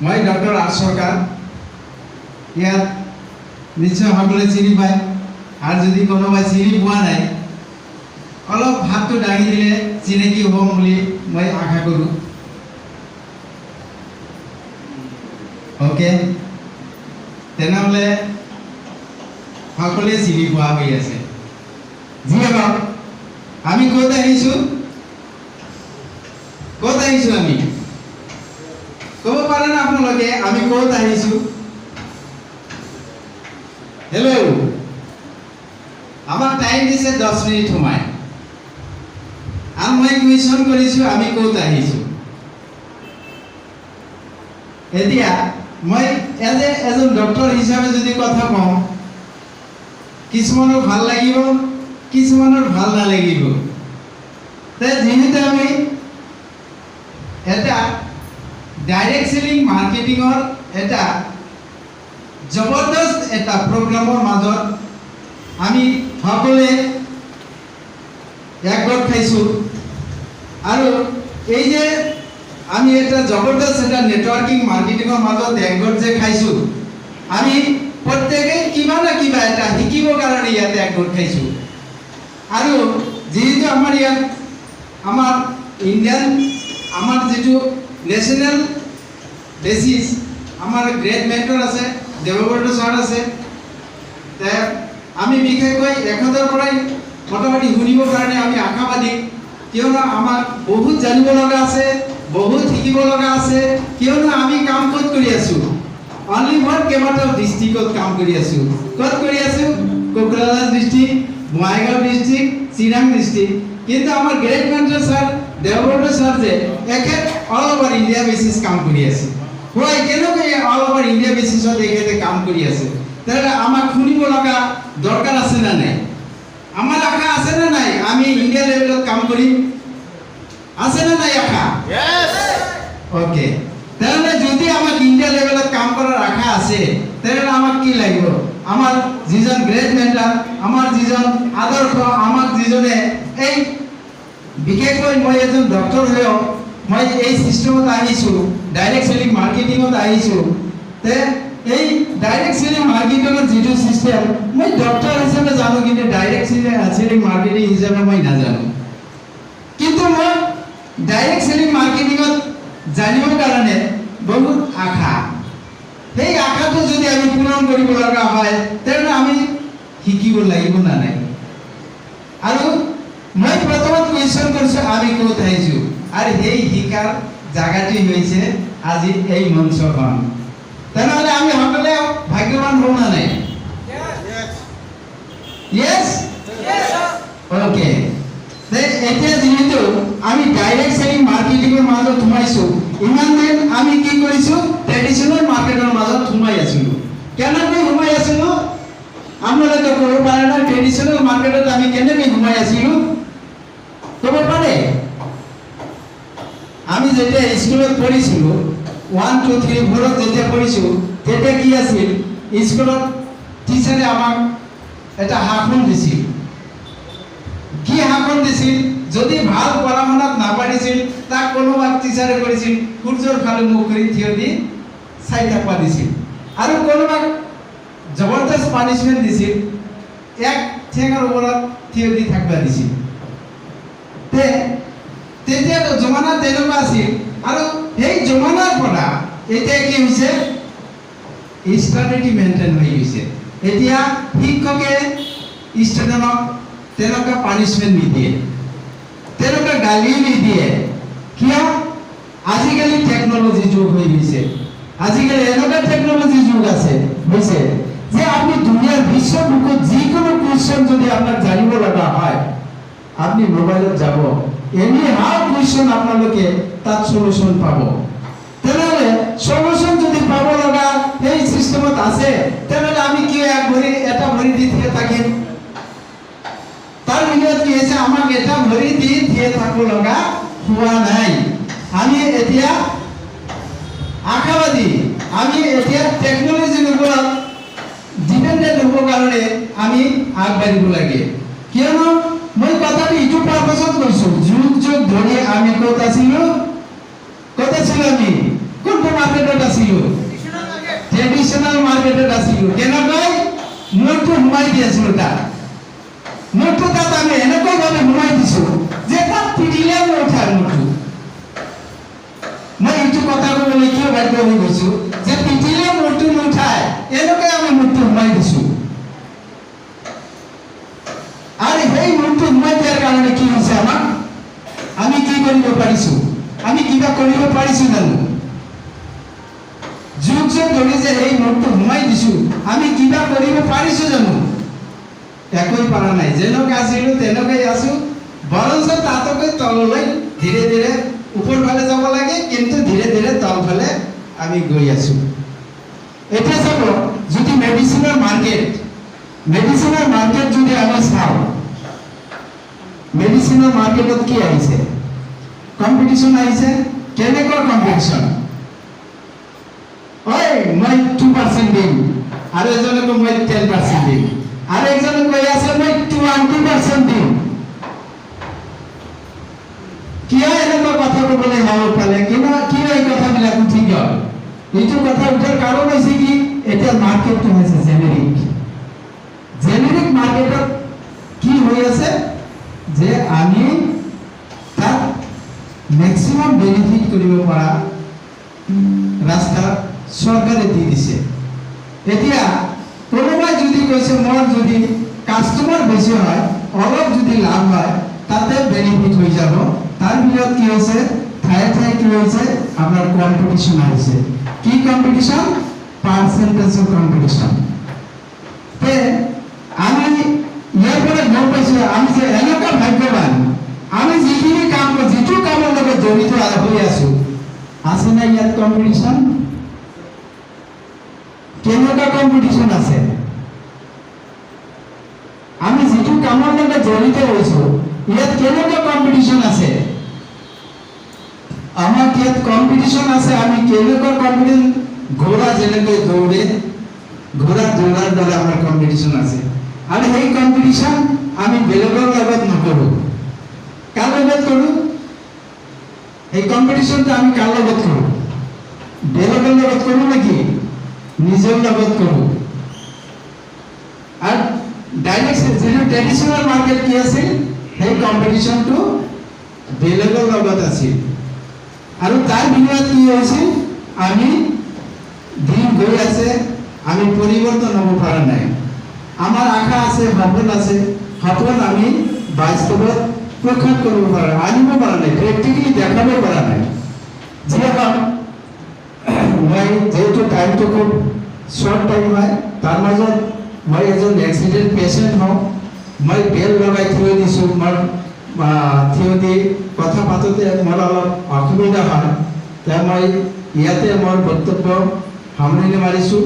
মই doctor R সৰকাৰ ইয়াত নিশ্চয় সকলোৱে চিনি পায় আৰু যদি কোনোবাই চিনি পোৱা নাই অলপ হাতটো দাঙি দিলে চিনাকি হ'ম বুলি মই আশা কৰোঁ। ওকে, তেনেহ'লে সকলোৱে চিনি পোৱা হৈ আছে। যিহেতু আমি ক'ত আহিছোঁ আমি ক'ব পাৰে না আপোনালোকে আমি ক'ত আহিছোঁ? হেল্ল', আমাৰ টাইম দিছে 10 মিনিট সময় আৰু মই কুৱেশ্যন কৰিছোঁ আমি ক'ত আহিছোঁ। এতিয়া মই এজন ডক্টৰ হিচাপে যদি কথা কওঁ কিছুমানৰ ভাল লাগিব কিছুমানৰ ভাল নালাগিব। যিহেতু আমি এটা ডাইৰেক্ট সেলিং মাৰ্কেটিঙৰ এটা জবৰদস্ত এটা প্ৰগ্ৰামৰ মাজত আমি সকলোৱে একগোট খাইছোঁ আৰু এই যে আমি এটা জবৰদস্ত এটা নেটৱৰ্কিং মাৰ্কেটিঙৰ মাজত একগোট যে খাইছোঁ আমি প্ৰত্যেকে কিবা না কিবা এটা শিকিবৰ কাৰণে ইয়াতে একগোট খাইছোঁ। আৰু যেহেতু আমাৰ ইয়াত আমাৰ ইণ্ডিয়ান আমাৰ যিটো নেশ্যনেল বেচিছ আমাৰ গ্ৰেড মেণ্টৰ আছে দেৱব্ৰত ছাৰ আছে। আমি বিশেষকৈ এখনৰ পৰাই মোটামুটি শুনিবৰ কাৰণে আমি আশাবাদী, কিয়নো আমাক বহুত জানিব লগা আছে বহুত শিকিব লগা আছে। কিয়নো আমি কাম ক'ত কৰি আছোঁ অনলি ফৰ কেইবাটাও ডিষ্ট্ৰিক্টত কাম কৰি আছোঁ। ক'ত কৰি আছোঁ? Kokrajhar district, Bongaigaon district, Chirang district. কিন্তু আমাৰ grade mentor sir Debabrata sir যে এখেত অল অভাৰ ইণ্ডিয়া বেচিছ কাম কৰি আছে। হয়, কেনেকৈ অল অভাৰ ইণ্ডিয়া বেচিছত এখেতে কাম কৰি আছে? তাহলে আমাক শুনিব লগা দৰকাৰ আছে না নাই? আমাৰ আশা আছে না নাই আমি ইণ্ডিয়া লেভেলত কাম কৰিম? আছে না নাই আশা? ওকে, তাহলে যদি আমাক ইণ্ডিয়া লেভেলত কাম কৰাৰ আশা আছে তাহলে আমাক কি লাগিব? আমাৰ যিজন গ্ৰেড মেণ্টাৰ আমাৰ যিজন আদৰ্শ আমাক যিজনে এই বিশেষকৈ মই এজন ডক্টৰ হৈও মই এই চিষ্টেমত আহিছোঁ ডাইৰেক্ট সেলিং মাৰ্কেটিঙত আহিছোঁ। এই ডাইৰেক্ট সেলিং মাৰ্কেটিঙৰ যিটো চিষ্টেম মই ডক্টৰ হিচাপে জানো কিন্তু ডাইৰেক্ট সেলিং মাৰ্কেটিং হিচাপে মই নাজানো। কিন্তু মই ডাইৰেক্ট সেলিং মাৰ্কেটিঙত জানিবৰ কাৰণে বহুত আশা। সেই আশাটো যদি আমি পূৰণ কৰিব লগা হয় তেন্তে আমি শিকিব লাগিব না নাই? আৰু মই প্ৰথমত কুৱেশ্যন কৰিছোঁ আমি ক'ত আহিছোঁ আৰু সেই শিকাৰ জাগাটি হৈছে আজি এই মঞ্চখন। তেনেহ'লে আমি সকলোৱে ভাগ্যৱান হওঁ না নাই? Yes, okay. এতিয়া যিহেতু আমি ডাইৰেক্ট সেলিং মাৰ্কেটিঙৰ মাজত সোমাইছোঁ ইমান দিন আমি কি কৰিছোঁ ট্ৰেডিশ্যনেল মাৰ্কেটৰ মাজত সোমাই আছিলোঁ। কেনেকৈ সোমাই আছিলোঁ আপোনালোকে ক'ব পাৰে না? ট্ৰেডিশ্যনেল মাৰ্কেটত আমি কেনেকৈ সোমাই আছিলোঁ ক'ব পাৰে? আমি যেতিয়া স্কুলত পঢ়িছিলোঁ 1 2 3 4 যেতিয়া পঢ়িছোঁ তেতিয়া কি আছিল স্কুলত টিচাৰে আমাক এটা শাসন দিছিল। কি শাসন দিছিল? যদি ভাল পঢ়া শুনাত নাপাৰিছিল তাক কোনোবা টিচাৰে কৰিছিল সূৰ্যৰ ফালে মুখ কৰি থিয় দি চাই থাকবা দিছিল আৰু কোনোবাক জবৰদস্ত পানিছমেণ্ট দিছিল এক ঠেঙৰ ওপৰত থিয় দি থাকবা দিছিল। তেতিয়া জমানা তেনেকুৱা আছিল আৰু সেই জমানাৰ পৰা এতিয়া কি হৈছে ষ্টেবিলিটি মেইনটেইন হৈ গৈছে। এতিয়া শিক্ষকে ষ্টুডেণ্টক তেনেকুৱা পানিছমেণ্ট নিদিয়ে তেনেকুৱা গালি নিদিয়ে। কিয়? আজিকালি টেকন'লজি যুগ হৈ গৈছে। আজিকালি এনেকুৱা টেকন'লজি যুগ আছে হৈছে যে আপুনি দুনিয়াৰ বিশ্ব বুকত যিকোনো কুৱেশ্যন যদি আপোনাক জানিব লগা হয় আপনি মোবাইলত যাব এনি হাউ কুৱেশ্যন আপোনালোকে তাত সলিউশন পাব। তেনেহ'লে সলিউশন যদি পাব লগা এই সিস্টেমত আছে তেনেহ'লে আমি কি এটা ভৰি দি থিয় থাকিম? তাৰ ভিতৰত কি হৈছে আমাক এটা ভৰি দি থিয় থাকিব লগা হোৱা নাই। আমি এতিয়া আশাবাদী, আমি এতিয়া টেকন'লজিৰ ওপৰত ডিপেণ্ডেণ্ট হ'বৰ কাৰণে আমি আগবাঢ়িব লাগে। কিয়নো মই কথাটো ইটো পাৰপাছত কৈছোঁ যুগ যুগ ধৰি আমি ক'ত আছিলোঁ আমি কোনটো মাৰ্কেটত আছিলো, ট্ৰেডিশ্যনেল মাৰ্কেটত আছিলো। কেনেকৈ মূৰটো সোমাই দি আছিলো তাত। মূৰটো তাত আমি এনেকুৱাভাৱে সোমাই দিছো যে তাত পিটিলে নুঠাৰ মূৰটো। মই এইটো কথা ক'বলৈ কিয় বাধ্য হৈ গৈছো যে পিটিলে মূৰটো নুঠায়, এনেকৈ আমি মূৰটো সোমাই দিছো। আৰু সেই মূৰটো সোমাই দিয়াৰ কাৰণে কি হৈছে আমাক? আমি কি কৰিব পাৰিছো? আমি কিবা কৰিব পাৰিছো জানো? যুগ যুগ ধৰি যে এই মূৰটো সোমাই দিছো, আমি কিবা কৰিব পাৰিছো জানো? একোই পৰা নাই। যেনেকৈ আছিলো তেনেকৈ আছো, বৰঞ্চ তাতকৈ তললৈ ধীৰে ধীৰে ওপৰ ফালে যাব লাগে, কিন্তু ধীৰে ধীৰে তল ফালে আমি গৈ আছো। এতিয়া চাব, যদি মেডিচিনৰ মাৰ্কেট যদি আমি চাওঁ, মেডিচিনৰ মাৰ্কেটত কি আহিছে? কম্পিটিশ্যন আহিছে। কেনেকুৱা কম্পিটিশ্যন? ঐ মই 2% দিম, আৰু এজনে কয় মই 10% দিম, আৰু একজনে কৈ আছে মই 20% দিম। কিয় এনেকুৱা কথা ক'বলৈ হ'ব পালে? কিয় এই কথাবিলাক উঠি গ'ল? এইটো কথা উঠাৰ কাৰণ হৈছে কি? এতিয়া মাৰ্কেটটো হৈছে জেনেৰিক মাৰ্কেটত কি হৈ আছে যে আমি তাত মেক্সিমাম বেনিফিট কৰিব পৰা ৰাস্তা চৰকাৰে দি দিছে। এতিয়া কোনোবাই যদি কৈছে মোৰ যদি কাষ্টমাৰ বেছি হয়, অলপ যদি লাভ হয়, তাতে বেনিফিট হৈ যাব। তাৰ ভিতৰত কি হৈছে? ঠায়ে ঠায়ে কি হৈছে? আপোনাৰ কম্পিটিশ্যন আহিছে। কি কম্পিটিশ্যন? পাৰ্চেণ্টেজৰ কম্পিটিশ্যন। আমি ইয়াৰ পৰা গম পাইছো আমি যে এনেকুৱা ভাগ্যৱান, আমি যিখিনি কাম যিটো কামৰ লগত জড়িত হৈ আছো, আছে না ইয়াত কম্পিটিশ্যন? কেনেকুৱা কম্পিটিশ্যন আছে? আমি যিটো কামৰ লগত জড়িত হৈছো, ইয়াত কেনেকুৱা কম্পিটিশ্যন আছে? আমাৰ ইয়াত কম্পিটিশ্যন আছে। আমি কেনেকুৱা কম্পিটিশ্যন? ঘোঁৰা যেনেকৈ দৌৰে, ঘোঁৰা দৌৰাৰ দৰে আমাৰ কম্পিটিশ্যন আছে। আৰু সেই কম্পিটিশ্যন আমি বেলেগৰ লগত নকৰো। কাৰ লগত কৰো? এই কম্পিটিশ্যনটো আমি কাৰ লগত কৰো? বেলেগৰ লগত কৰো নেকি? নিজৰ লগত কৰো। আৰু ডাইৰেক্ট যিটো ট্ৰেডিশ্যনেল মাৰ্কেট কি আছিল, সেই কম্পিটিশ্যনটো বেলেগৰ লগত আছিল। আৰু তাৰ বিনিময়ত কি হৈছিল? আমি দিন গৈ আছে, আমি পৰিৱৰ্তন হ'ব পৰা নাই। আমাৰ আশা আছে, সপোন আছে, সপোন আমি বাস্তৱত প্ৰকাশ কৰিব পৰা নাই, আনিব পৰা নাই, প্ৰেক্টিকেলি দেখাব পৰা নাই। যিহেতু মই যেহেতু টাইমটো খুব শ্বৰ্ট টাইম হয়, তাৰ মাজত মই এজন এক্সিডেণ্ট পেচেণ্ট হওঁ। মই বেল লগাই থৈ দিছোঁ। মোৰ থিয় দি কথা পাতোঁতে মোৰ অলপ অসুবিধা হয়। মই ইয়াতে মোৰ বক্তব্য সামৰণি মাৰিছোঁ।